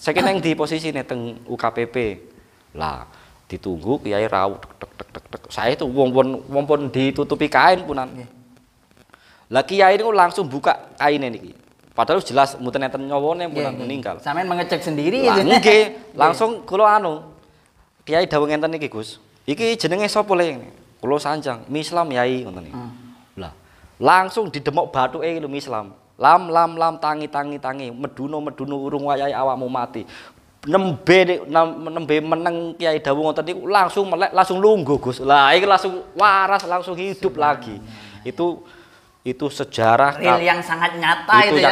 Saya kira yang di posisi nih teng UKPP lah ditunggu kiai rawuh tek. Saya itu wong ditutupi kain punan. Lah kiai ini langsung buka kain ini. Padahal jelas mboten enten nyawane punan meninggal. Sampeyan mengecek sendiri itu. Nggih, langsung kula kiai dawuh ngenten iki Gus. Iki jenenge sapa le? Kula Sanjang, Mi Islam Yai ngoten iki. Lah, langsung didemok bathuke lho Mi Islam. Lam tangi meduno urung wayahe awakmu mati. Nembe meneng kiai dawuh ngoten niku langsung melek langsung lungguh Gus. Lah iki langsung waras langsung hidup lagi. Itu sejarah real yang sangat nyata itu ya.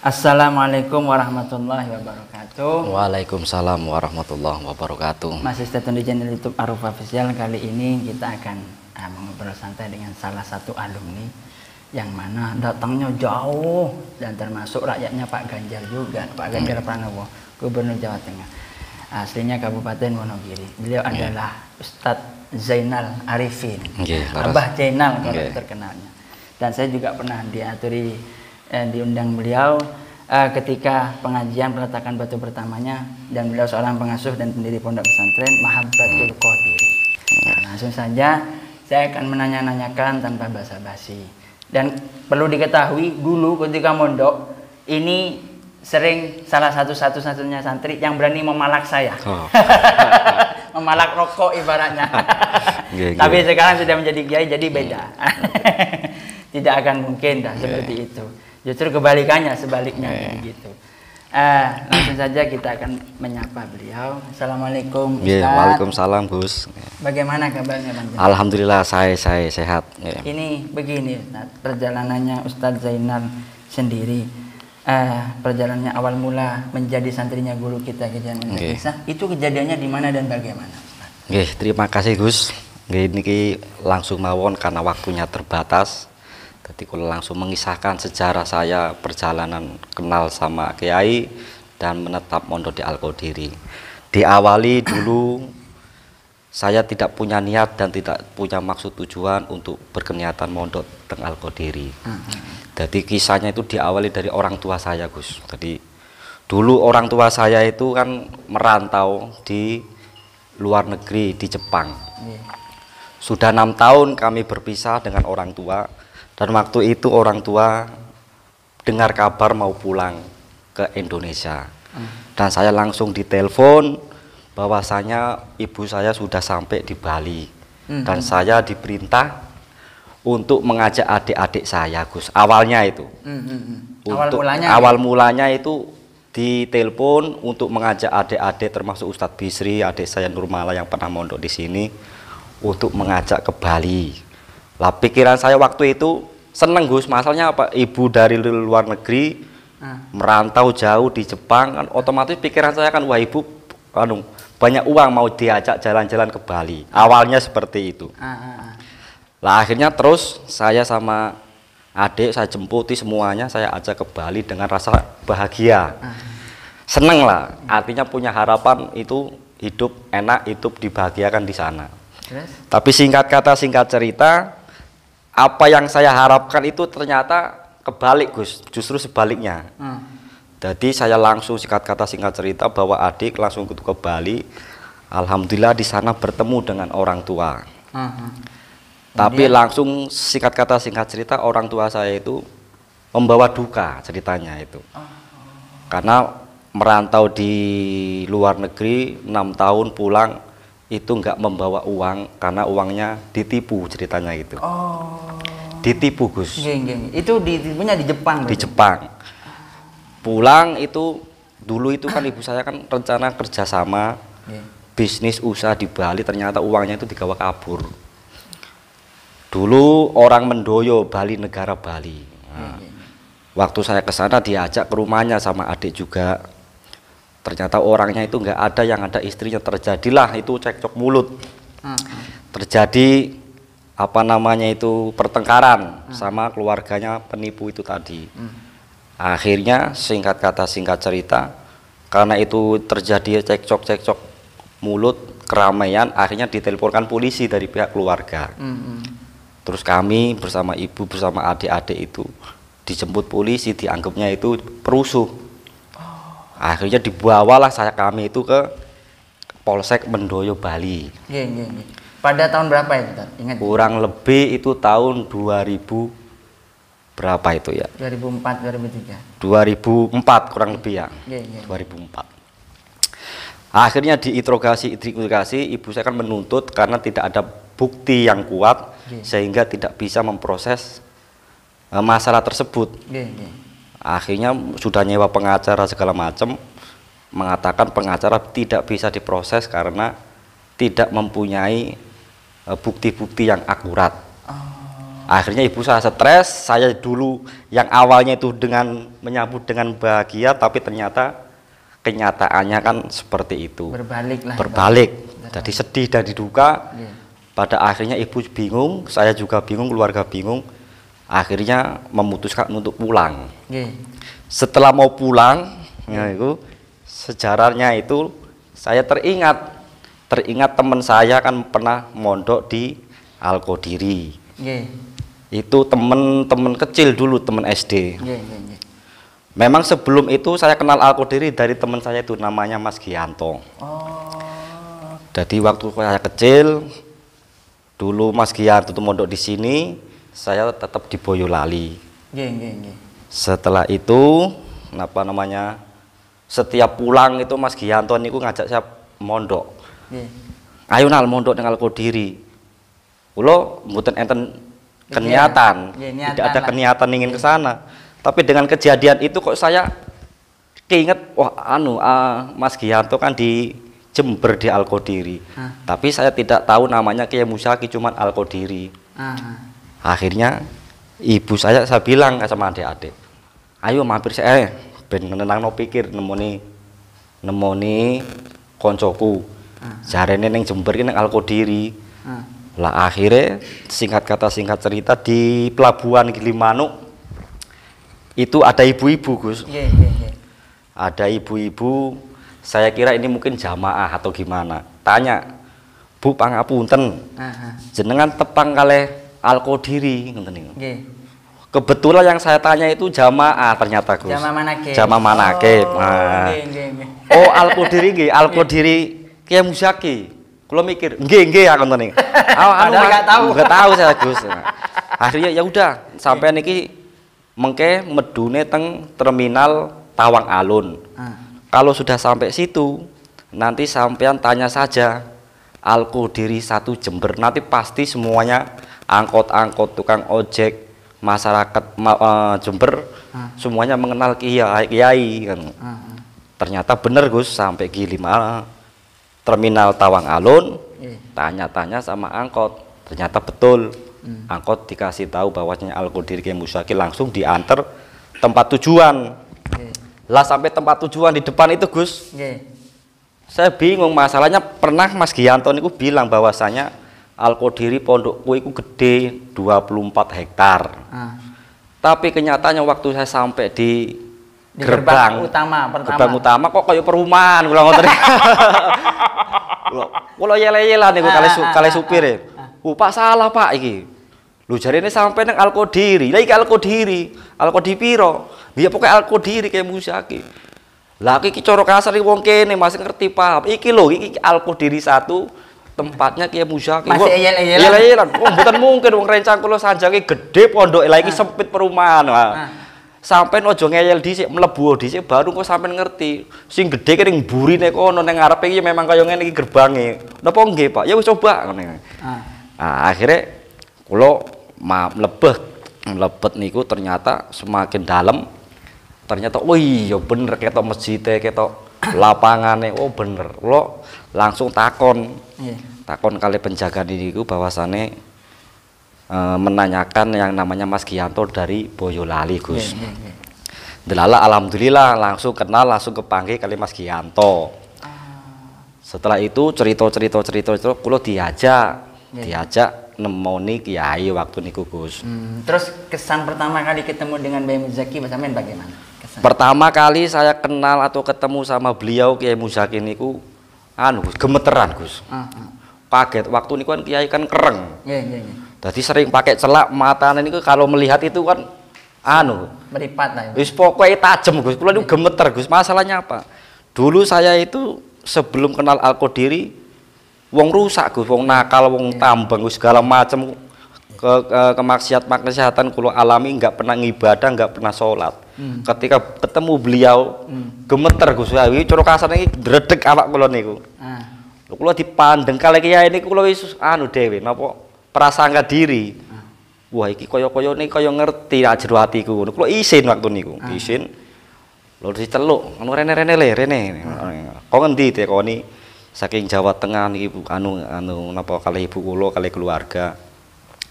Assalamualaikum warahmatullahi wabarakatuh. Waalaikumsalam warahmatullahi wabarakatuh. Masih stay tune di channel YouTube Aruf Official. Kali ini kita akan ngobrol santai dengan salah satu alumni yang mana datangnya jauh dan termasuk rakyatnya Pak Ganjar juga, Pak Ganjar Pranowo, Gubernur Jawa Tengah. Aslinya Kabupaten Wonogiri. Beliau adalah Ustadz Zainal Arifin, Abah Zainal kalau terkenalnya. Dan saya juga pernah diundang beliau ketika pengajian peletakan batu pertamanya, dan beliau seorang pengasuh dan pendiri pondok pesantren Mahabbatul Qadiri. Langsung saja saya akan menanya-nanyakan tanpa basa-basi. Dan perlu diketahui dulu ketika mondok ini sering salah satu-satunya santri yang berani memalak saya. Memalak rokok ibaratnya. Tapi sekarang sudah menjadi kiai jadi beda. Tidak akan mungkin dah seperti itu. Justru kebalikannya, sebaliknya begitu. Langsung saja kita akan menyapa beliau. Assalamualaikum Ustaz. Waalaikumsalam Gus. Bagaimana kabarnya Bang? Alhamdulillah saya sehat. Ini begini Ustaz, perjalanannya Ustadz Zainal sendiri. Perjalanannya awal mula menjadi santrinya guru kita kejadian itu kejadiannya di mana dan bagaimana? Terima kasih Gus. Niki langsung mawon karena waktunya terbatas. Jadi kalau langsung mengisahkan sejarah saya perjalanan kenal sama kiai dan menetap mondok di Al-Qadiri. Diawali dulu saya tidak punya niat dan tidak punya maksud tujuan untuk berkeniatan mondok di Al-Qadiri. Jadi kisahnya itu diawali dari orang tua saya Gus. Jadi dulu orang tua saya itu kan merantau di luar negeri di Jepang. Sudah 6 tahun kami berpisah dengan orang tua. Dan waktu itu orang tua dengar kabar mau pulang ke Indonesia. Dan saya langsung ditelepon bahwasanya ibu saya sudah sampai di Bali. Dan saya diperintah untuk mengajak adik-adik saya Gus. Awalnya itu. Awal mulanya itu ditelepon untuk mengajak adik-adik termasuk Ustadz Bisri, adik saya Nurmala yang pernah mondok di sini, untuk mengajak ke Bali. Lah pikiran saya waktu itu seneng Gus, masalahnya apa? Ibu dari luar negeri merantau jauh di Jepang kan, otomatis pikiran saya kan wah ibu banyak uang mau diajak jalan-jalan ke Bali. Awalnya seperti itu. Lah akhirnya terus saya sama adik saya jemputi semuanya, saya ajak ke Bali dengan rasa bahagia. Seneng lah, artinya punya harapan itu hidup enak, hidup dibahagiakan di sana. Tapi singkat kata singkat cerita, apa yang saya harapkan itu ternyata kebalik Gus, justru sebaliknya. Jadi saya langsung singkat kata singkat cerita bawa adik langsung ke Bali. Alhamdulillah di sana bertemu dengan orang tua. Tapi langsung singkat kata singkat cerita orang tua saya itu membawa duka ceritanya itu. Karena merantau di luar negeri 6 tahun pulang itu nggak membawa uang karena uangnya ditipu ceritanya itu. Ditipu Gus. Itu ditipunya di Jepang. Di Jepang. Pulang itu dulu itu kan ibu saya kan rencana kerjasama bisnis usaha di Bali, ternyata uangnya itu digawa kabur. Dulu orang mendoyo Bali negara Bali. Waktu saya ke sana diajak ke rumahnya sama adik juga. Ternyata orangnya itu nggak ada, yang ada istrinya. Terjadilah itu cekcok mulut. Terjadi apa namanya itu pertengkaran sama keluarganya penipu itu tadi. Akhirnya singkat kata singkat cerita, karena itu terjadi cekcok mulut keramaian, akhirnya diteleponkan polisi dari pihak keluarga. Terus kami bersama ibu bersama adik-adik itu dijemput polisi, dianggapnya itu perusuh. Akhirnya dibawalah kami itu ke Polsek Mendoyo Bali. Pada tahun berapa itu? Ingat? Kurang lebih itu tahun 2000 berapa itu ya? 2004, 2003. 2004 kurang lebih ya. 2004. Akhirnya diinterogasi, ibu saya kan menuntut karena tidak ada bukti yang kuat sehingga tidak bisa memproses masalah tersebut. Akhirnya sudah nyewa pengacara segala macam, mengatakan pengacara tidak bisa diproses karena tidak mempunyai bukti-bukti yang akurat. Akhirnya ibu saya stres, saya dulu yang awalnya itu dengan menyambut dengan bahagia, tapi ternyata kenyataannya kan seperti itu. Berbalik. Jadi sedih dan diduga. Pada akhirnya ibu bingung, saya juga bingung, keluarga bingung. Akhirnya memutuskan untuk pulang. Setelah mau pulang, ya itu sejarahnya itu saya teringat teman saya kan pernah mondok di Al-Qodiri. Itu teman-teman kecil dulu, teman SD. Memang sebelum itu saya kenal Al-Qodiri dari teman saya itu namanya Mas Gianto. Jadi waktu saya kecil dulu Mas Gianto itu mondok di sini, saya tetap di Boyolali. Setelah itu setiap pulang itu Mas Gianto niku ngajak saya mondok. Ayo nal mondok dengan Al-Qodiri. Kulo mboten enten keniatan, tidak ada keniatan ingin ke sana. Tapi dengan kejadian itu kok saya keinget, Mas Gianto kan di Jember di Al-Qodiri. Tapi saya tidak tahu namanya Kiai Musyaki, cuman Al-Qodiri. Akhirnya ibu saya bilang sama adik-adik, ayo mampir saya ben nenangno pikir nemoni koncoku. Jarene ning Jember ki ning Al-Qodiri. Lah akhirnya singkat kata singkat cerita di pelabuhan Gilimanuk itu ada ibu-ibu, Gus. Ada ibu-ibu, saya kira ini mungkin jamaah atau gimana. Tanya, Bu pangapunten, jenengan tepang kalih Al-Qodiri ngoten niku. Kebetulan yang saya tanya itu jamaah ternyata, Gus. Jamaah manakib. Oh, Al-Qodiri nggih, Al-Qodiri Kiai Musyaki. Kulo mikir, nggih aku ngoten niku. Enggak tahu saya, Gus. Akhirnya ya udah, sampai niki mengke medune teng terminal Tawang Alun. Kalau sudah sampai situ, nanti sampean tanya saja Al-Qodiri 1 Jember. Nanti pasti semuanya angkot-angkot, tukang ojek, masyarakat Jember semuanya mengenal kiai kan. Ternyata bener, Gus, sampai Gilimanuk terminal Tawang Alun, tanya-tanya sama angkot, ternyata betul. Angkot dikasih tahu bahwasanya Al-Qodiri Kiai Musyaki, langsung diantar tempat tujuan. Lah sampai tempat tujuan di depan itu, Gus, saya bingung masalahnya. Pernah Mas Gianto niku bilang bahwasanya Al-Qodiri pondokku itu gede 24 hektar. Tapi kenyataannya waktu saya sampai di gerbang utama kok kayak perumahan kula ngoten. Kula yele-yelan niku kali supir e. Pak salah Pak iki. Lho jarene sampai nang Al-Qodiri. Lah iki Al-Qodiri piro? Ya pokoke Al-Qodiri Kiai Musyaki. Lah iki cara kasar iki wong kene masih ngerti paham. Iki lho iki Al-Qodiri 1 tempatnya Kiai Musyaki. Masih eyel-eyelan. Oh, mboten mungkin wong rencang kula sanjange gede pondoke, lah iki sempit perumahan. Sampai ojo ngeyel dhisik, mlebu dhisik baru kok sampean ngerti. Sing gedhe ki ning burine kono ning ngarepe iki memang kaya ngene iki gerbange. Napa nggih, Pak? Ya wis coba ngene. Akhirnya kula mlebet niku ternyata semakin dalam. Ternyata oh iya bener ketok masjide, ketok lapangane. Oh bener. Kula langsung takon kali penjaga niku bahwasane menanyakan yang namanya Mas Gianto dari Boyolali, Gus. Delala alhamdulillah langsung kenal, langsung kepanggil kali Mas Gianto. Setelah itu cerita kula diajak nemoni kiai waktu niku, Gus. Terus kesan pertama kali ketemu dengan Kiai Musyaki sampean bagaimana? Pertama kali saya kenal atau ketemu sama beliau Kiai Musyaki niku Gus, gemeteran, Gus. kaget waktu niku kan kiai kan kereng. Nggih. Jadi sering pakai celak matanya niku kalau melihat itu kan anu Meripat lah. wis pokoknya tajem Gus. Kula niku gemeter Gus. Masalahnya apa? Dulu saya itu sebelum kenal Al-Qadiri wong rusak Gus, wong nakal, wong tambang segala macam kemaksiatan kula alami, nggak pernah ngibadah, nggak pernah sholat. Ketika ketemu beliau gemeter Gus, wi cara kasane iki dredeg awak kula niku. Kula dipandeng kali kiai niku kula wis anu dhewe napa prasangka diri. Wah iki kaya-kaya niki kaya ngerti nak jero atiku. Kula isin waktu niku, isin. Lho diceluk, anu rene rene. Kok ngendi tekoni saking Jawa Tengah niki anu napa kali ibu kula kali keluarga.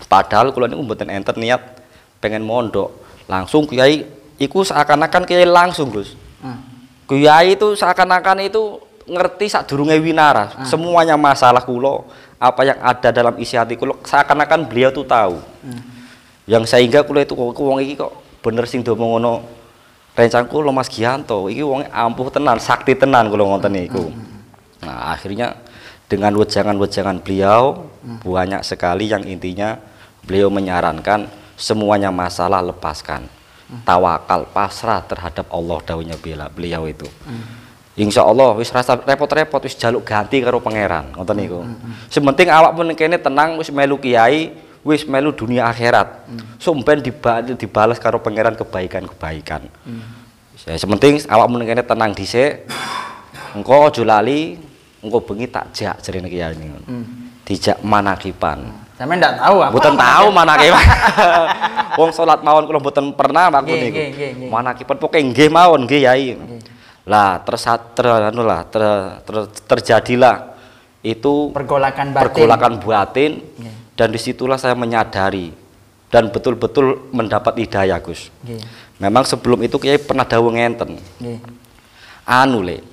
Padahal kula niku mboten enten niat pengen mondok. Langsung kiai iku seakan-akan kiai langsung Gus. Kiai itu seakan-akan itu ngerti sadurunge winara. Semuanya masalah kula, apa yang ada dalam isi hati kula seakan-akan beliau tuh tahu. Yang sehingga kula itu wong iki kok bener sing domong ngono. Rencang kula Mas Gianto iki wong ampuh tenan, sakti tenan kula ngoten niku. Nah, akhirnya dengan wejangan-wejangan beliau banyak sekali yang intinya beliau menyarankan semuanya masalah lepaskan, tawakal, pasrah terhadap Allah dawuhnya beliau itu. Insya Allah wis rasa repot-repot wis jaluk ganti karo pangeran ngoten niku. Sementing awak pun kene tenang wis melu kiai, wis melu dunia akhirat. Sumpen dibalas karo pangeran kebaikan-kebaikan. Sementing awak pun kene tenang dhisik. Engko aja lali, engko bengi tak jak jarene kiai niku. Dijak manakipan. Sampeyan ndak tahu apa? Mboten tahu manakipan. Wong salat mawon kula mboten pernah waktu niku. Manakipan pokoke nggih mawon nggih Yai. Lah terjadilah itu pergolakan batin dan disitulah saya menyadari dan betul-betul mendapat hidayah Gus. Memang sebelum itu Kiai pernah dawuh ngenten. Anu le,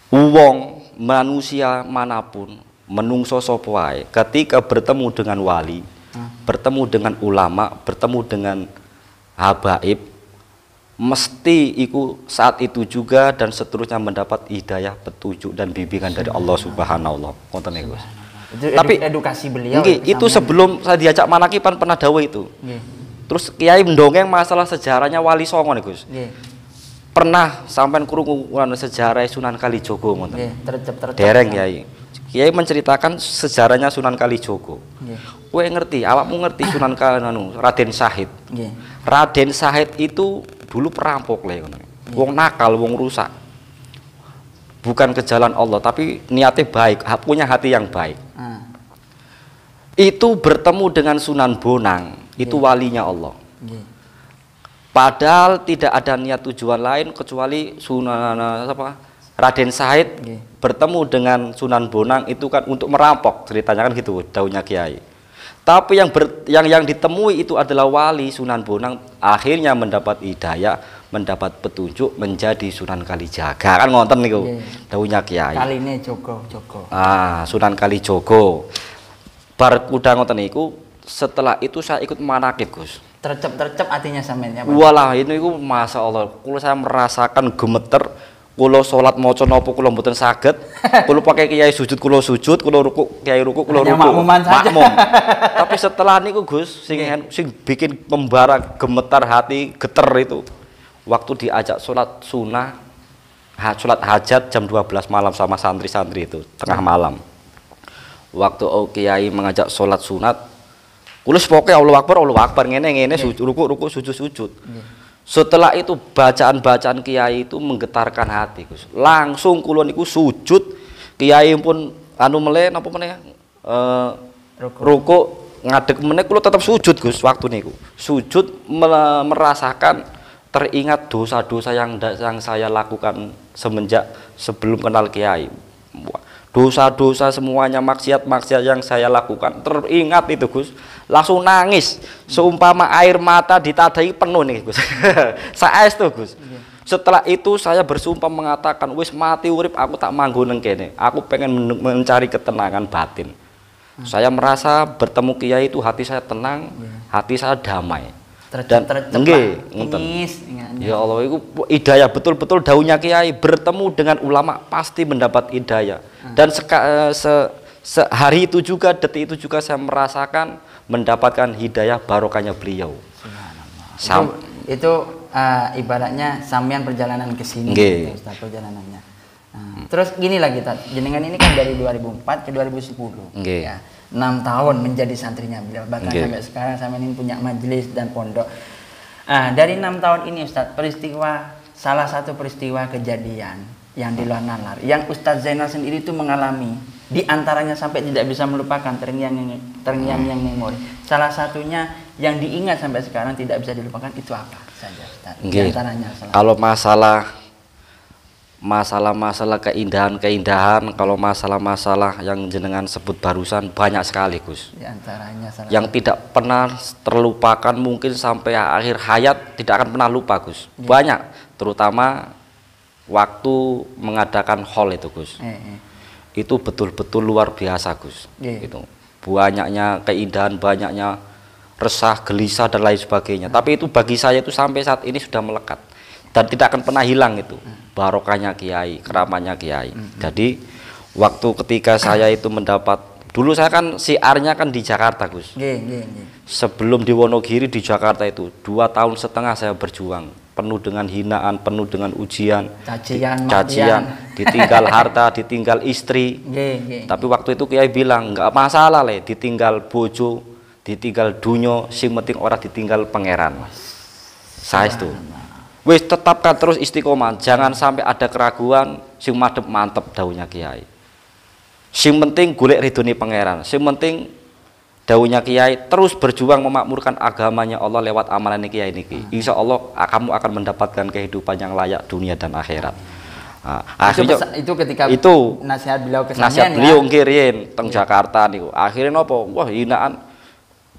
wong manusia manapun menungso sapa wae ketika bertemu dengan wali, bertemu dengan ulama, bertemu dengan habaib, mesti iku saat itu juga dan seterusnya mendapat hidayah, petunjuk dan bimbingan dari Allah Subhanahu wonten niku. Tapi edukasi beliau itu sebelum saya diajak manakipan pernah dawuh itu. Terus Kiai mendongeng masalah sejarahnya Wali Songo nih Gus. Pernah sampean krungu sejarah Sunan Kalijogo ngoten. Dereng Kiai. Kiai menceritakan sejarahnya Sunan Kalijogo. Kowe ngerti, awakmu ngerti Sunan Raden Syahid. Raden Syahid itu dulu perampok le ngono. Wong nakal, wong rusak. Bukan ke jalan Allah, tapi niatnya baik, punya hati yang baik. Itu bertemu dengan Sunan Bonang, itu walinya Allah. Padahal tidak ada niat tujuan lain kecuali Raden Syahid bertemu dengan Sunan Bonang itu kan untuk merampok, ceritanya kan gitu daunnya Kiai. Tapi yang ditemui itu adalah wali Sunan Bonang, akhirnya mendapat hidayah, mendapat petunjuk menjadi Sunan Kalijaga kan ngonten niku daunnya Kiai. Kaline Jogo. Sunan Kalijogo. Bar kuda ngoten niku, setelah itu saya ikut manakib Gus. Tercep artinya sampeyan. Walah ini ku Masya Allah, kalau saya merasakan gemeter, kalau sholat maca napa kula mboten saged, kalau pakai kiai sujud kula sujud, kalau ruku kiai ruku kula ruku. Makmum. Tapi setelah niku Gus, sing bikin membara gemetar hati, geter itu, waktu diajak sholat sunnah, sholat hajat jam 12 malam sama santri-santri itu, tengah malam. Waktu kiai mengajak sholat sunat, kulus pokoknya Allah Akbar ngene ruku sujud. Setelah itu bacaan Kiai itu menggetarkan hati Gus. Langsung kula niku sujud, Kiai pun napa meneh ruku ngadeg meneh kula tetap sujud Gus waktu niku. Sujud merasakan teringat dosa-dosa yang saya lakukan semenjak sebelum kenal Kiai. Dosa-dosa semuanya maksiat yang saya lakukan teringat itu Gus, langsung nangis seumpama air mata ditadai penuh nih Gus. Saestu Gus. Setelah itu saya bersumpah mengatakan wis mati urip aku tak manggon nang kene, aku pengen mencari ketenangan batin. Saya merasa bertemu Kiai itu hati saya tenang, hati saya damai. Dan nggih, ngoten. Ya Allah, itu hidayah betul-betul daunnya kiai bertemu dengan ulama pasti mendapat hidayah. Dan sehari itu juga, detik itu juga saya merasakan mendapatkan hidayah barokahnya beliau. Itu ibaratnya sampean perjalanan ke sini, gitu, Ustaz, perjalanannya. Terus gini lah kita, jenengan ini kan dari 2004 ke 2010, ya. 6 tahun menjadi santrinya beliau, bahkan sampai sekarang sampean ini punya majelis dan pondok. Dari 6 tahun ini Ustaz, salah satu peristiwa kejadian yang di luar nalar, yang Ustaz Zainal sendiri itu mengalami, di antaranya sampai tidak bisa melupakan, terngiang-ngiang memori. Salah satunya yang diingat sampai sekarang tidak bisa dilupakan itu apa saja Ustaz? Di antaranya kalau masalah keindahan, kalau masalah yang jenengan sebut barusan banyak sekali Gus. Di antaranya yang tidak pernah terlupakan, mungkin sampai akhir hayat tidak akan pernah lupa Gus. Banyak, terutama waktu mengadakan haul itu Gus. Itu betul-betul luar biasa Gus. Itu banyaknya keindahan, banyaknya resah, gelisah dan lain sebagainya. Tapi itu bagi saya itu sampai saat ini sudah melekat dan tidak akan pernah hilang itu barokahnya kiai, keramatnya kiai. Jadi waktu ketika saya itu mendapat, dulu saya kan siarnya kan di Jakarta Gus. Sebelum di Wonogiri, di Jakarta itu 2,5 tahun saya berjuang, penuh dengan hinaan, penuh dengan ujian, cacian, ditinggal harta, ditinggal istri. Tapi waktu itu kiai bilang nggak masalah le, ditinggal bojo, ditinggal dunyo, sing penting orang ditinggal pangeran. Saya itu wis tetapkan terus istiqomah, jangan sampai ada keraguan, sing madhep mantep daunnya kiai. Sing penting golek ridhone pangeran, sing penting daunnya kiai terus berjuang memakmurkan agamanya Allah lewat amalan kiai niki. Insya Allah kamu akan mendapatkan kehidupan yang layak dunia dan akhirat. Akhirnya itu ketika itu nasihat beliau ke nasihat beliau ngirin teng Jakarta niku. Akhirnya nopo? Wah, hinaan.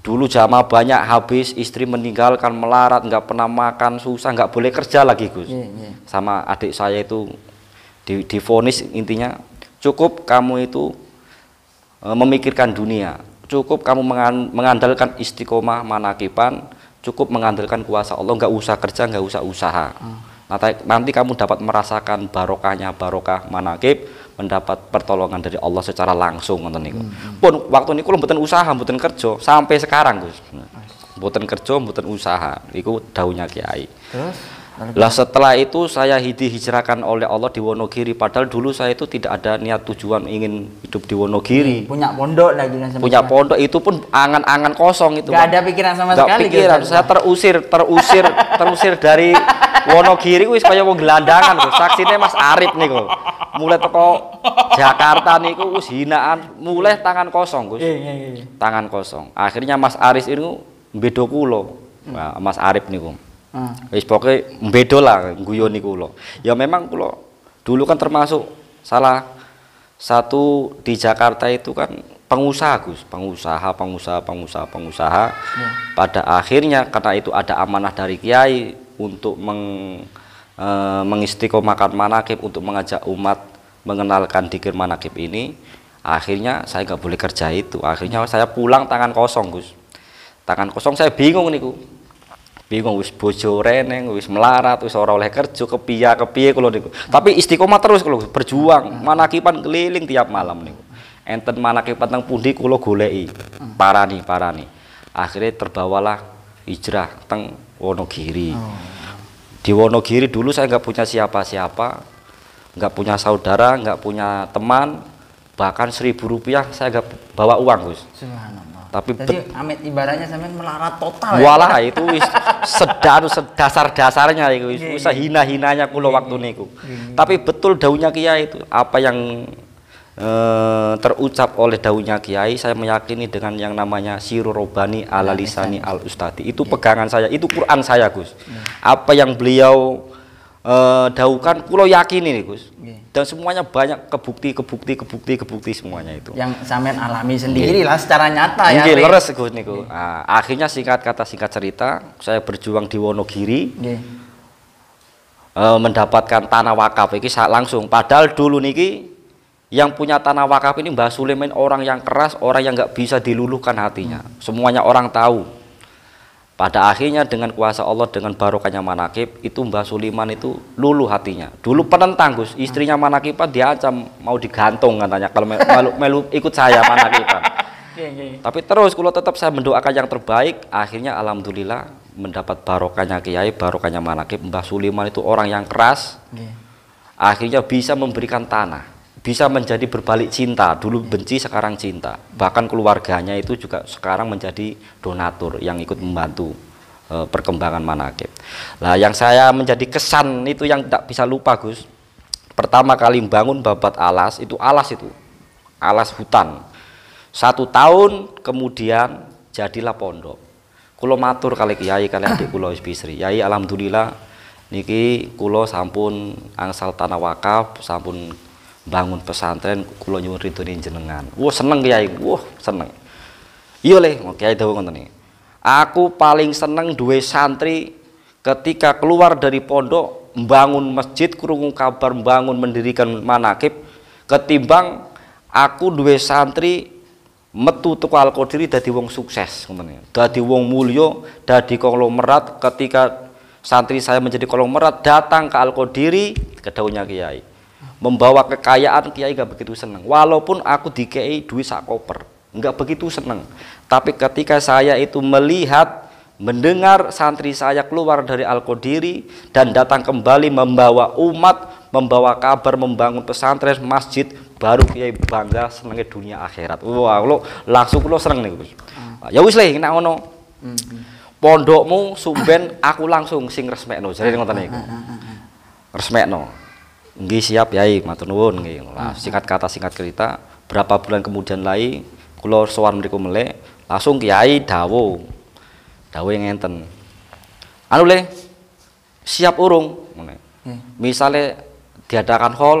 Dulu jamaah banyak habis, istri meninggalkan, melarat, nggak pernah makan, susah, nggak boleh kerja lagi Gus. Sama adik saya itu divonis, intinya cukup kamu itu memikirkan dunia, cukup kamu mengandalkan istiqomah manakiban, cukup mengandalkan kuasa Allah, nggak usah kerja, nggak usah usaha. Nanti kamu dapat merasakan barokahnya barokah manakib, mendapat pertolongan dari Allah secara langsung ngoten niku. Pun waktu niku mboten usaha, mboten kerja sampai sekarang Gus. Mboten kerja, mboten usaha. Iku daunnya kiai. Terus lah setelah itu saya dihijrahkan oleh Allah di Wonogiri, padahal dulu saya itu tidak ada niat tujuan ingin hidup di Wonogiri. Punya pondok lagi kan, punya pondok itu pun angan-angan kosong itu. Gak ada pikiran sama sekali. Pikiran, saya terusir dari Wonogiri wis kaya wong gelandangan Gus. Saksine Mas Arif niku. Mulai teko Jakarta niku wis hinaan, mulai tangan kosong Gus. Tangan kosong. Akhirnya Mas Arif itu mbedo kula. Nah, Mas Arif niku. Wis pokoke mbedo lah guyoni kula. Ya memang kula dulu kan termasuk salah satu di Jakarta itu kan pengusaha Gus, pengusaha. Pada akhirnya karena itu ada amanah dari kiai untuk mengistiqomahkan manakib, untuk mengajak umat mengenalkan dzikir manakib ini. Akhirnya saya nggak boleh kerja itu. Akhirnya saya pulang tangan kosong Gus. Tangan kosong, saya bingung niku. Bingung, wis bojo reneng, wis melarat, wis ora oleh kerja, kepiye kula niku. Tapi istiqomah terus kula berjuang, manakiban keliling tiap malam niku. Enten manakiban teng pundi kula goleki. Parani. Akhirnya terbawalah hijrah teng Wonogiri. Di Wonogiri dulu saya nggak punya siapa-siapa, nggak punya saudara, nggak punya teman, bahkan Rp1.000 saya nggak bawa uang Gus. Tapi amit ibaratnya sampai melarat total. Walah ya? Itu wis sedasar-dasarnya itu wis hina-hinanya kula waktu niku. Tapi betul daunnya kiai itu apa yang terucap oleh daunnya kiai, saya meyakini dengan yang namanya Sirur Robani ala lisani al ustadi. Itu pegangan saya, itu Quran saya Gus. Apa yang beliau daukan kula yakini nih Gus. Dan semuanya banyak kebukti semuanya itu. Yang sampean alami sendiri lah secara nyata ya. Leres Gus niku. Nah, akhirnya singkat cerita, saya berjuang di Wonogiri. Mendapatkan tanah wakaf iki langsung. Padahal dulu niki yang punya tanah wakaf ini Mbah Sulaiman orang yang keras, orang yang nggak bisa diluluhkan hatinya. Semuanya orang tahu. Pada akhirnya dengan kuasa Allah, dengan barokahnya manakib, itu Mbah Suliman itu luluh hatinya. Dulu penentang Gus, istrinya manakiban diancam mau digantung katanya kalau melu ikut saya manakiban. Tapi terus kalau tetap saya mendoakan yang terbaik, akhirnya alhamdulillah mendapat barokahnya kiai, barokahnya manakib. Mbah Suliman itu orang yang keras, akhirnya bisa memberikan tanah, bisa menjadi berbalik cinta. Dulu benci, sekarang cinta. Bahkan keluarganya itu juga sekarang menjadi donatur yang ikut membantu perkembangan manakib. Nah, yang saya menjadi kesan itu yang tidak bisa lupa Gus, pertama kali bangun babat alas itu alas hutan. 1 tahun kemudian jadilah pondok. Kulo matur kali kiai kali adik kulo bisri. Yai alhamdulillah niki kulo sampun angsal tanah wakaf, sampun bangun pesantren, kulo nyuwun ridhone jenengan. Wah seneng kiai, wah seneng. Iya le, kiai dawuh ngoten iki. Aku paling seneng duwe santri ketika keluar dari pondok membangun masjid, krungu kabar membangun mendirikan manakib, ketimbang aku duwe santri metu teko Al-Qadiri dadi wong sukses ngoten. Dadi wong mulya, dadi konglomerat. Ketika santri saya menjadi konglomerat datang ke Al-Qadiri, kedaunya kiai membawa kekayaan, kiai gak begitu seneng. Walaupun aku dikei duit sak koper, nggak begitu seneng. Tapi ketika saya itu melihat, mendengar santri saya keluar dari Al-Qadiri dan datang kembali membawa umat, membawa kabar, membangun pesantren, masjid, baru kiai bangga, senengnya dunia akhirat. Wah, lo langsung lo seneng nih Gus. Ya wis le, nek ngono. Pondokmu sumben aku langsung sing resmekno, jare ngoten niku. Resmekno. Nggih siap Yai, matur nuwun nggih. Lah singkat kata singkat cerita, berapa bulan kemudian lagi kula sowan mriku melek, langsung Kiai dawuh. Dawuh ngenten. Anu le, siap urung ngene. Misale diadakan hall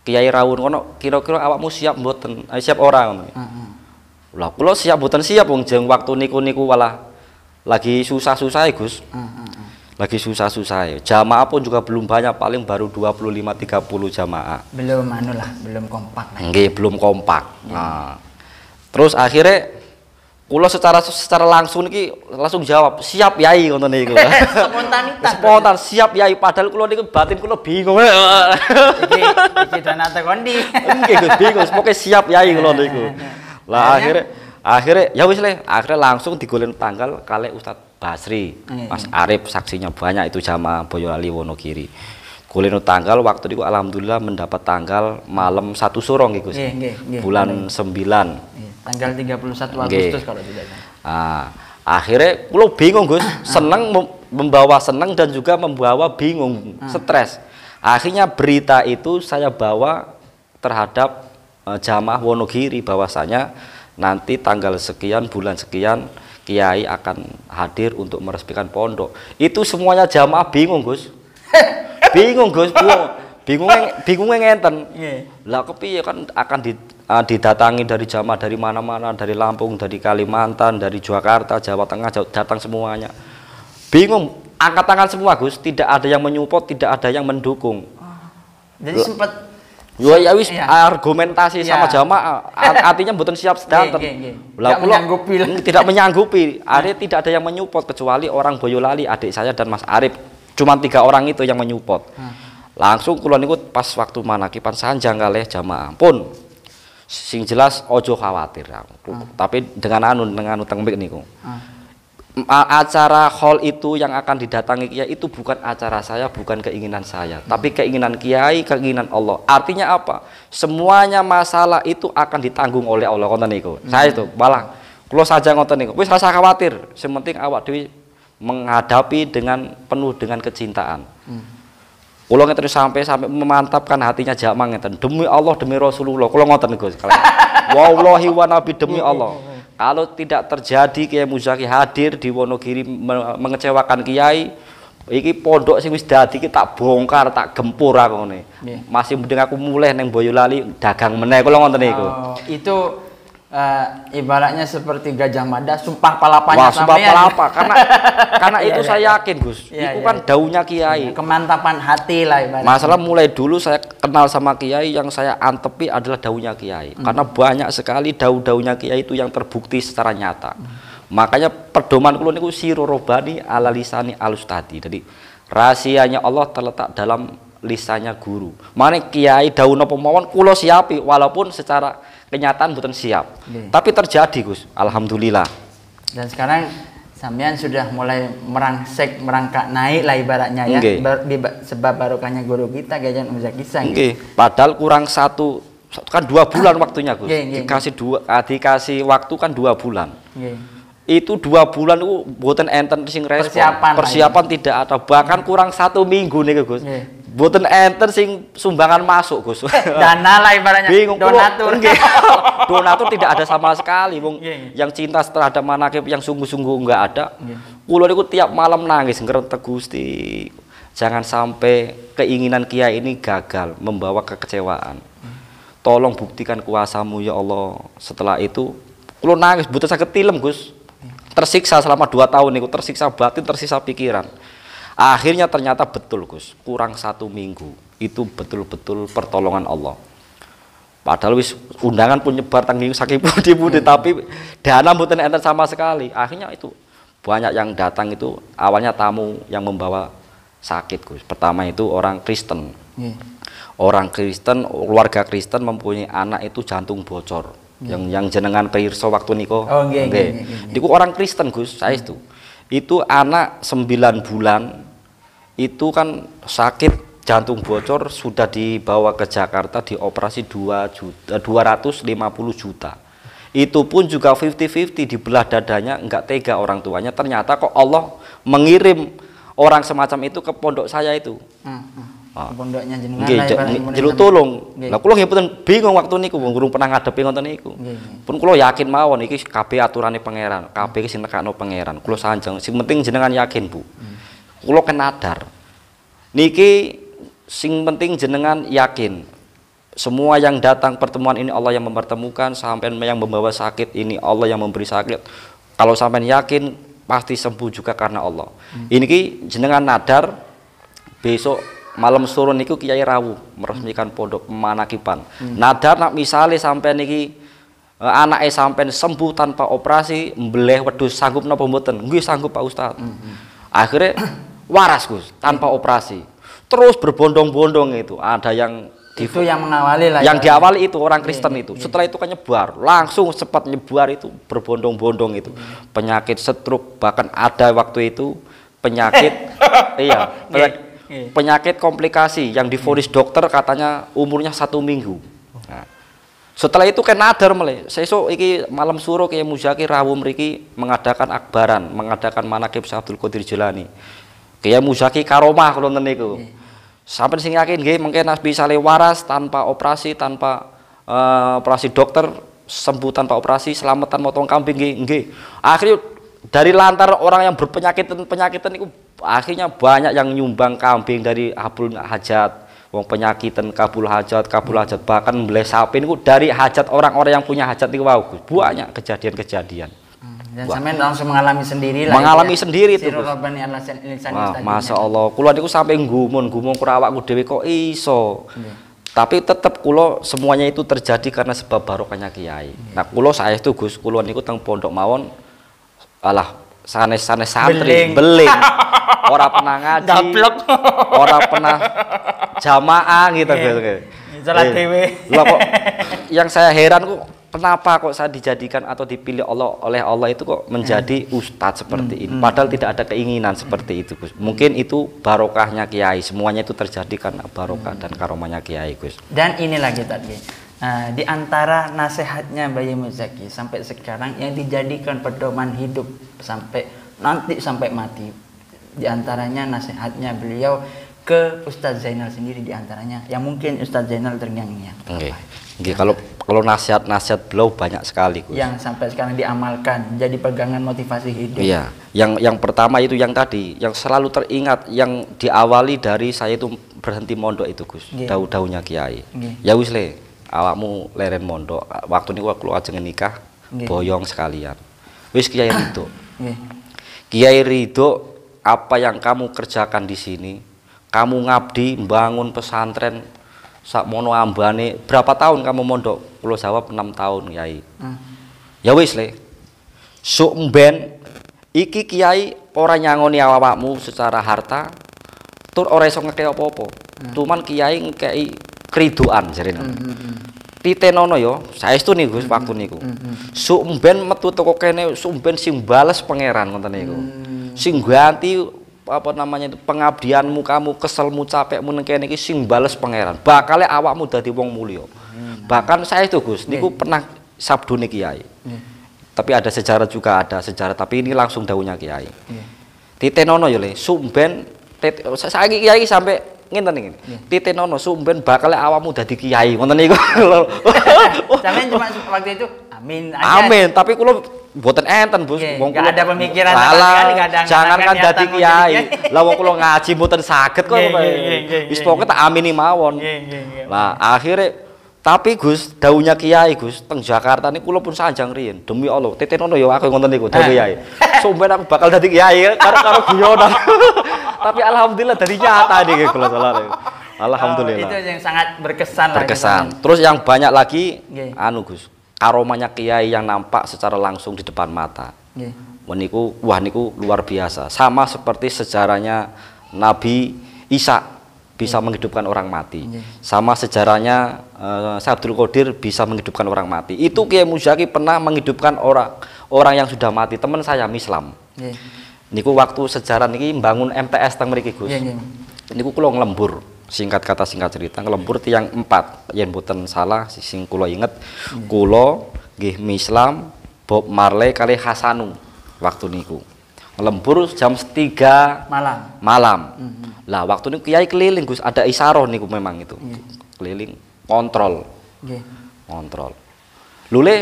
Kiai rawuh kono, kira-kira awakmu siap mboten? Siap ora ngono. Lah kula siap mboten siap wong jeng waktu niku walah lagi susah-susah Gus. Lagi susah-susah. Jamaah pun juga belum banyak, paling baru 25-30 jamaah. Belum belum kompak. Nggih, belum kompak. Nah, terus akhirnya kula secara langsung niki langsung jawab, "Siap Yai," ngoten niku. Spontanitas. Spontan, siap Yai, padahal kula niku batin kula bingung. Iki donate kondi. Nggih, Gus bingung, pokoke siap Yai kula niku. Lah akhirnya ya wis le, akhirnya langsung digolen tanggal kali Ustadz Basri, Mas Arif, saksinya banyak itu jamaah Boyolali Wonogiri. Goleno tanggal waktu itu alhamdulillah mendapat tanggal malam 1 suro nggih Gus. Bulan 9. Tanggal 31 Agustus kalau tidak salah. Akhirnya kula bingung Gus, seneng membawa seneng dan juga membawa bingung, stres. Akhirnya berita itu saya bawa terhadap jamaah Wonogiri bahwasanya nanti tanggal sekian bulan sekian Kiai akan hadir untuk meresmikan pondok. Itu semuanya jamaah bingung Gus. Bingung Gus, bingungnya ngenten. Lah kepiye kan akan didatangi dari jamaah dari mana-mana, dari Lampung, dari Kalimantan, dari Jakarta, Jawa Tengah, datang semuanya. Bingung, angkat tangan semua Gus, tidak ada yang menyupport, tidak ada yang mendukung. Jadi sempat ya wis argumentasi sama jamaah, artinya mboten siap sedanten. Tidak menyanggupi. Artinya tidak ada yang menyupport kecuali orang Boyolali, adik saya dan Mas Arif. Cuma 3 orang itu yang menyupport. Langsung kula niku pas waktu manakipan sanjang kalih jamaah. Pun sing jelas ojo khawatir. Tapi dengan anu teng mik niku. Acara hall itu yang akan didatangi Kiai itu bukan acara saya, bukan keinginan saya, tapi keinginan Kiai, keinginan Allah. Artinya apa? Semuanya masalah itu akan ditanggung oleh Allah. Ngoten niku. Saya itu malah kula saja ngoten niku. Wis rasa khawatir, sing penting awak dhewe menghadapi dengan penuh dengan kecintaan. Kula ngeten sampai memantapkan hatinya jamaah ngeten. Demi Allah, demi Rasulullah. Kula ngoten niku. Wallahi wa nabi demi Allah. Kalau tidak terjadi Kiai Muzaki hadir di Wonogiri mengecewakan Kiai, iki pondok sing wis dadi iki tak bongkar, tak gempur aku ngene. Masih mending aku mulih nang Boyolali dagang meneh kula ngoten niku. Itu ibaratnya seperti Gajah Mada sumpah palapanya. Wah, sumpah palapa karena itu saya yakin Gus. Itu kan daunnya Kiai. Kemantapan hati lah ibaratnya. Masalah mulai dulu saya kenal sama Kiai, yang saya antepi adalah daunnya Kiai. Karena banyak sekali daun-daunnya Kiai itu yang terbukti secara nyata. Makanya pedoman kula niku sirru robani ala lisani alustadi. Jadi rahasianya Allah terletak dalam lisannya guru. Mane kiai dawuh napa mawon kula siapi walaupun secara kenyataan mboten siap. Tapi terjadi Gus, alhamdulillah. Dan sekarang sampean sudah mulai merangkak naik lah ibaratnya ya. Sebab barokahnya guru kita Kiai Muzaki Sang. Padahal kurang kan 2 bulan waktunya Gus. Dikasih waktu kan 2 bulan. Itu 2 bulan itu mboten enten sing respon. Persiapan tidak ada, bahkan kurang 1 minggu nih Gus. Mboten enten sing sumbangan masuk Gus. Dana lah ibaratnya. Bingung, donatur. Donatur tidak ada sama sekali. Yang cinta terhadap manakib yang sungguh-sungguh enggak ada. Kula niku tiap malam nangis ngrentek Gusti. Jangan sampai keinginan kiai ini gagal, membawa kekecewaan. Tolong buktikan kuasamu ya Allah. Setelah itu kula nangis mboten saged tilem Gus. Tersiksa selama 2 tahun niku, tersiksa batin, tersiksa pikiran. Akhirnya ternyata betul Gus, kurang 1 minggu itu betul-betul pertolongan Allah. Padahal wis undangan pun nyebar tanggung saking pundi-pundi, tapi dana mboten enten sama sekali. Akhirnya itu banyak yang datang itu awalnya tamu yang membawa sakit Gus. Pertama itu orang Kristen. Orang Kristen, keluarga Kristen mempunyai anak itu jantung bocor. Yang jenengan pirsa waktu niku. Niku orang Kristen Gus, saya itu. Itu anak 9 bulan itu kan sakit jantung bocor, sudah dibawa ke Jakarta dioperasi 250 juta. Itu pun juga 50-50, dibelah dadanya, enggak tega orang tuanya. Ternyata kok Allah mengirim orang semacam itu ke pondok saya itu. Pondoknya jenengan jeluk tolong. Lah kula nggih mboten bingung waktu niku, gurung pernah ngadepi ngoten niku. Pun kula yakin mawon iki kabeh aturane pangeran, kabeh sing nekakno pangeran. Kula sanjang, sing penting jenengan yakin, Bu. Kula kenadar. Niki sing penting jenengan yakin. Semua yang datang pertemuan ini Allah yang mempertemukan, sampean yang membawa sakit ini Allah yang memberi sakit. Kalau sampean yakin pasti sembuh juga karena Allah. Ini ki jenengan nadar besok malam sore niku Kiai rawuh meresmikan pondok manakipan. Nadar nak misale sampean niki anake sampean sembuh tanpa operasi, mbeleh wedhus sanggup napa mboten? Nggih sanggup Pak Ustaz. Akhirnya waras Gus tanpa operasi. Terus berbondong-bondong itu. Ada yang itu yang mengawali lah. Yang diawali itu orang Kristen itu. Setelah itu kan nyebar, langsung cepat nyebar itu berbondong-bondong itu. Penyakit stroke, bahkan ada waktu itu penyakit penyakit komplikasi yang divonis dokter katanya umurnya 1 minggu. Nah, setelah itu kan nadar mulai. Sesuk iki malam suruh Kiai Muzaki rawuh mriki mengadakan akbaran, mengadakan manakib Syekh Abdul Qadir Jilani. Kiai Muzaki karomah kula ngoten niku. Sampai sing yakin nggih mungkin bisa waras tanpa operasi, tanpa operasi dokter, sembuh tanpa operasi, selamatan motong kambing nggih. Akhirnya dari lantar orang yang berpenyakitan niku akhirnya banyak yang nyumbang kambing dari Abul Hajat, wong penyakitan kabul hajat, bahkan mbeleh sapi niku dari hajat orang-orang yang punya hajat niku wau. Banyak kejadian-kejadian. Dan sampean langsung mengalami sendiri lah. Mengalami sendiri itu. Masya Allah, kula niku sampai gumun kurawakku dhewe kok iso. Tapi tetap kula semuanya itu terjadi karena sebab barokahnya Kiai. Nah, kula saya itu Gus, kula niku teng pondok mawon alah sanes-sanes santri beling. Ora pernah ngaji. Ora pernah jamaah gitu. Salat dhewe. Lah kok yang saya heran kok kenapa kok saya dijadikan atau dipilih oleh Allah itu kok menjadi ustadz seperti ini? Padahal tidak ada keinginan seperti itu, Gus. Mungkin itu barokahnya Kiai. Semuanya itu terjadi karena barokah dan karomahnya Kiai, Gus. Dan inilah kita, di antara nasihatnya Bayi Muzaki sampai sekarang yang dijadikan pedoman hidup sampai mati. Di antaranya nasihatnya beliau ke Ustadz Zainal sendiri, di antaranya yang mungkin Ustadz Zainal terngiang-ngiang. Kalau nasihat beliau banyak sekali, Gus. Yang sampai sekarang diamalkan, jadi pegangan motivasi hidup. Iya, yang pertama itu yang tadi, yang selalu teringat, yang diawali dari saya itu berhenti mondok itu, Gus. Daun-daunnya Kiai. Ya wis le, awakmu leren mondok. Waktu ini aku ajeng nikah, boyong sekalian. Wis Kiai ridho. Kiai ridho apa yang kamu kerjakan di sini. Kamu ngabdi, membangun pesantren. Sak mono ambane berapa tahun kamu mondok? Kulo jawab 6 tahun, Kiai. Ya wis le. Sok mben iki kiai ora nyangoni awakmu secara harta, tur ora iso ngekei apa-apa. Cuman kiai ngekei kridoan jarene. Titenono yo, saestu niku waktu niku. Sok mben metu teko kene, sok mben sing bales pangeran ngoten niku. Sing ganti apa namanya itu pengabdianmu, kamu keselmu, capekmu nang kene iki sing bales pangeran. Bakale awakmu dadi wong mulya. Bahkan saya itu Gus, niku pernah sabdune kiai. Tapi ada sejarah juga, ada sejarah, tapi ini langsung dawuhnya kiai. Titenono yo le, sumben saiki kiai sampai ngenten iki. Titenono sumben bakale awakmu dadi kiai. Ngoten niku. Sampeyan cuma waktu itu amin aja. Amin, tapi kula mboten enten, Bos. Wong kula ada pemikiran jangankan dadi kiai. Lah wong kula ngaji mboten saged kok. Wis pokoke tak amini mawon. Lah akhirnya tapi Gus, dawuhnya kiai Gus, teng Jakarta niku kula pun sanjang riyen. Demi Allah, titenono ya aku ngoten niku dawuh kiai. Sumben aku bakal dadi kiai karo guyonan. Tapi alhamdulillah dadi nyata niki kula salah. Alhamdulillah. Itu yang sangat berkesan. Berkesan. Terus yang banyak lagi anu Gus, aromanya kiai yang nampak secara langsung di depan mata. Niku wah niku luar biasa. Sama seperti sejarahnya Nabi Isa bisa menghidupkan orang mati. Sama sejarahnya Syekh Abdul Qadir bisa menghidupkan orang mati. Itu Kiai Muzaki pernah menghidupkan orang yang sudah mati. Teman saya Mislam. Niku waktu sejarah niki bangun MTS teng mriki Gus. Niku kula nglembur. Singkat kata singkat cerita nglembur tiang 4. Yen mboten salah sing kula inget kula nggih Mislam, Bob Marley kali Hasanu waktu niku. Ngelembur jam 3 malam. Lah waktu ini kiai keliling Gus, ada isaroh niku memang itu. Keliling kontrol. Kontrol. Lule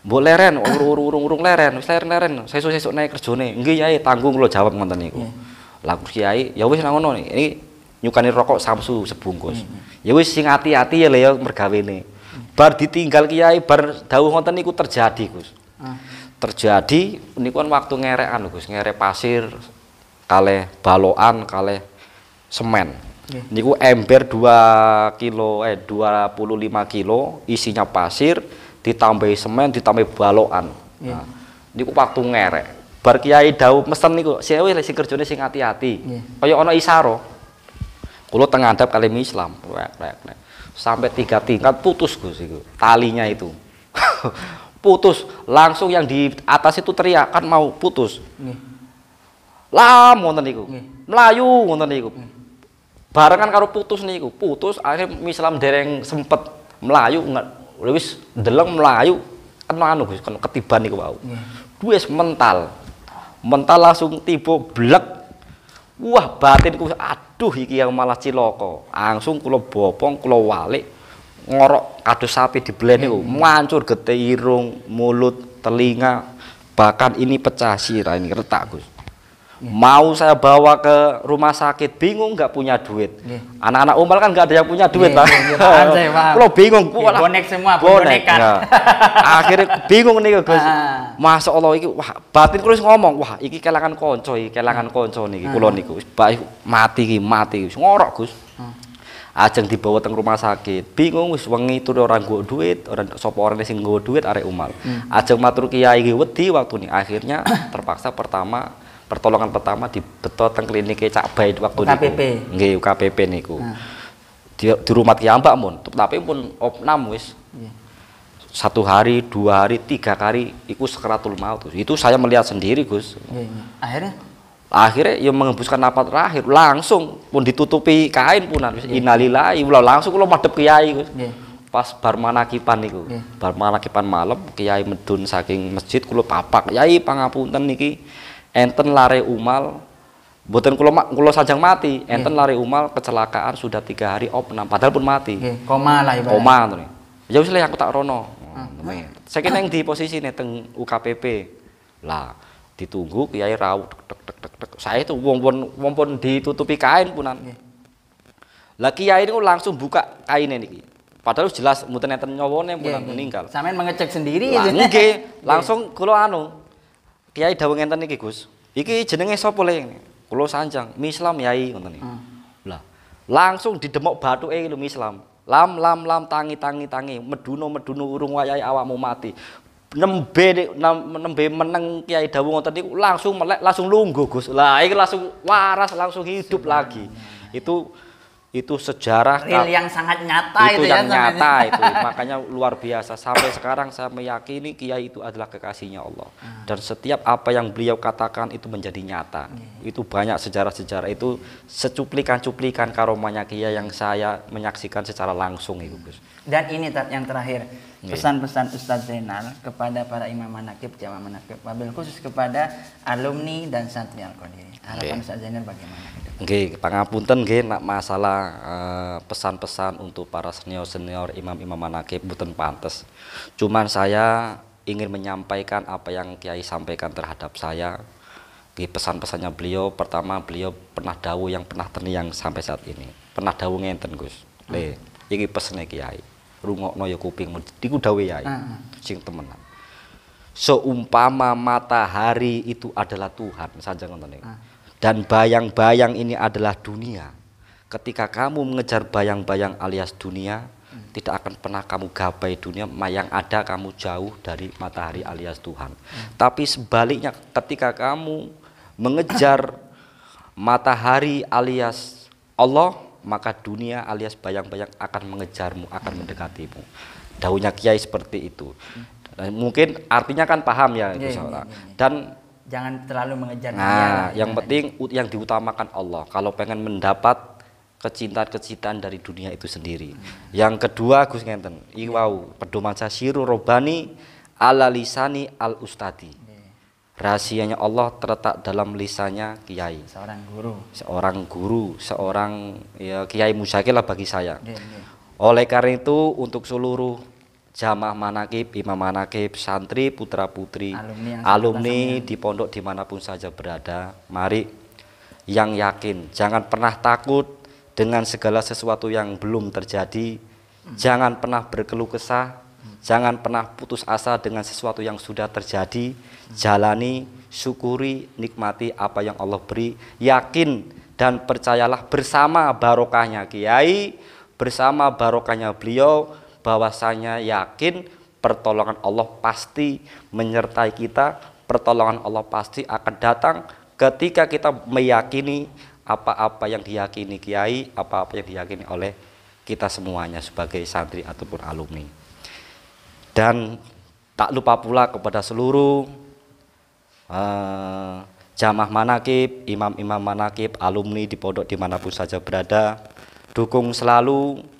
mbok leren urung leren, wis leren. Sesuk naik kerjane. Nggih Yai, tanggung kula jawab ngoten niku. Lah kiai, ya wis nang ngono ini nyukani rokok Samsu sebungkus. Ya wis sing ati-ati ya le ya mergawene. Bar ditinggal kiai bar dawuh ngoten niku terjadi Gus. Terjadi niku kan waktu ngerekan Gus, ngerek pasir kalih balokan kalih semen. Niku ember 2 kilo 25 kilo isinya pasir ditambahi semen ditambahi balokan. Nah, niku waktu ngerek. Bar kiai dawuh mesen niku, sing wis sing kerjane sing ati-ati. Kaya ana isaro. Kula teng ngandhap kali Islam. Sampai 3 tingkat putus Gus iku. Talinya itu. Putus, langsung yang di atas itu teriak kan mau putus. Lah ngoten niku. Melayu ngoten niku. Barengan karo putus niku. Putus akhirnya Islam dereng sempet melayu wis ndeleng melayu kena anu Gus, kena ketiban niku wau. Wis mental. Mental langsung tiba blek. Wah, batinku aduh iki yang malah cilaka. Langsung kula bopong, kula walik. Ngorok kados sapi dibelen niku mancur getih irung, mulut, telinga, bahkan ini pecah sirah ini retak Gus. Mau saya bawa ke rumah sakit bingung nggak punya duit. Anak-anak umal kan nggak ada yang punya duit Pak. Kalau bingung, bonek semua, bonekan. Akhirnya bingung nih Gus. Masya Allah iki wah batin terus ngomong wah iki kelangan konco niki kula niku mati ngorok Gus. Ajeng dibawa teng rumah sakit, bingung wis wengi tur ora nggo duit, ora sapa orane sing nggo duit arek umal. Ajeng matur kiai wedi waktu ini akhirnya terpaksa pertolongan pertama dibetot teng klinike Cak Bae waktu niku. Nggih UKPP niku. Di rumah kiambak mun, tapi pun opnam wis. 1 hari, 2 hari, 3 kali iku sakaratul maut. Itu saya melihat sendiri Gus. Akhirnya ya mengembuskan napas terakhir langsung pun ditutupi kain punan innalillahi langsung kula madhep kiai Gus. Pas bar manakipan niku. Bar manakipan malam kiai medun saking masjid kula papak, "Yai pangapunten niki enten lare umal mboten kula sanjang mati, enten lare umal kecelakaan sudah 3 hari opnam padahal pun mati." Koma lah ibaratnya. Koma ngono. Ya wis aku tak rono. Saya kena yang di posisi nih teng UKPP. Lah ditunggu kiai rawuh saya itu wong pun ditutupi kain punan. Lah kiai niku langsung buka kainnya niki. Padahal jelas mboten enten nyawane punan meninggal. Sampeyan mengecek sendiri itu. Nggih, langsung kula anu. Kiai dawuh ngenten niki Gus. Iki jenenge sapa le? Kula sanjang, Mislam Yai ngoten niki. Lah, langsung didemok bathuke lho Mislam. Lam tangi meduna urung wayahe awakmu mati. nembe meneng Kiai dawuh ngoten niku langsung melek langsung lungguh Gus. Lah iki langsung waras langsung hidup lagi. Itu sejarah real yang sangat nyata itu itu yang ya, nyata itu makanya luar biasa. Sampai sekarang saya meyakini Kiai itu adalah kekasihnya Allah dan setiap apa yang beliau katakan itu menjadi nyata. Itu banyak sejarah-sejarah itu secuplikan-cuplikan karomahnya Kiai yang saya menyaksikan secara langsung itu Gus. Dan ini yang terakhir pesan-pesan Ustadz Zainal kepada para imam manaqib, jamaah manaqib, wabil khusus kepada alumni dan santri Al-Qadiri. Harapan Ustadz Zainal bagaimana? Nggih, pangapunten nggih nak masalah pesan-pesan untuk para senior-senior imam-imam manaqib mboten pantes. Cuman saya ingin menyampaikan apa yang Kiai sampaikan terhadap saya. Pesan-pesannya beliau, pertama beliau pernah dawuh yang pernah terngiang sampai saat ini. Pernah dawuh ngenten Gus. Le, iki pesene Kiai. Rungokno ya kupingmu. Iku dawuh Yai. Sing temenan. Seumpama matahari itu adalah Tuhan, saja ngoten niku. Dan bayang-bayang ini adalah dunia. Ketika kamu mengejar bayang-bayang alias dunia, tidak akan pernah kamu gapai dunia, yang ada kamu jauh dari matahari alias Tuhan. Tapi sebaliknya ketika kamu mengejar matahari alias Allah, maka dunia alias bayang-bayang akan mengejarmu, akan mendekatimu. Dawuhnya Kiai seperti itu. Mungkin artinya kan paham ya, dan jangan terlalu mengejar dunia. Yang penting yang diutamakan Allah. Kalau pengen mendapat kecintaan-kecintaan dari dunia itu sendiri. Yang kedua Gus ngenten, iwau pedoman sasiru robani ala lisani al ustadi. Rahasianya Allah terletak dalam lisannya Kiai. Seorang guru, seorang ya Kiai Musyakil lah bagi saya. Oleh karena itu untuk seluruh jamaah manaqib, imam manaqib, santri, putra-putri, alumni di pondok dimanapun saja berada, mari yang yakin, jangan pernah takut dengan segala sesuatu yang belum terjadi, jangan pernah berkeluh kesah, jangan pernah putus asa dengan sesuatu yang sudah terjadi, jalani, syukuri, nikmati apa yang Allah beri, yakin dan percayalah bersama barokahnya Kiai, bersama barokahnya beliau, bahwasanya yakin pertolongan Allah pasti menyertai kita, pertolongan Allah pasti akan datang ketika kita meyakini apa-apa yang diyakini Kiai, apa-apa yang diyakini oleh kita semuanya sebagai santri ataupun alumni. Dan tak lupa pula kepada seluruh jamaah manaqib, imam-imam manaqib, alumni di pondok dimanapun saja berada, dukung selalu.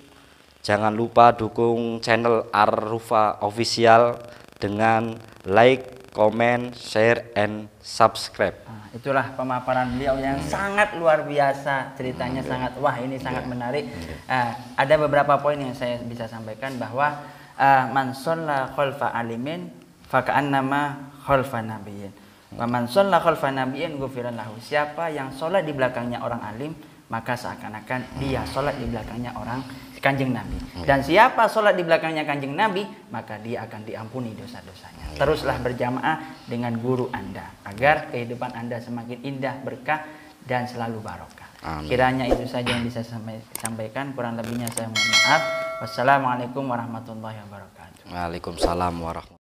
Jangan lupa dukung channel Ar-Rufa Official dengan like, comment, share, and subscribe. Itulah pemaparan beliau yang sangat luar biasa, ceritanya sangat wah ini sangat menarik. Ada beberapa poin yang saya bisa sampaikan bahwa man shalla khalfa alimin faka'annama khalfa nabiyyin. Wa man shalla khalfa nabiyyin ghufira lahu. Siapa yang sholat di belakangnya orang alim, maka seakan-akan dia sholat di belakangnya orang Kanjeng Nabi. Dan siapa sholat di belakangnya Kanjeng Nabi, maka dia akan diampuni dosa-dosanya. Teruslah berjamaah dengan guru Anda agar kehidupan Anda semakin indah, berkah, dan selalu barokah. Kiranya itu saja yang bisa saya sampaikan. Kurang lebihnya saya mohon maaf. Wassalamualaikum warahmatullahi wabarakatuh. Waalaikumsalam warahmatullahi wabarakatuh.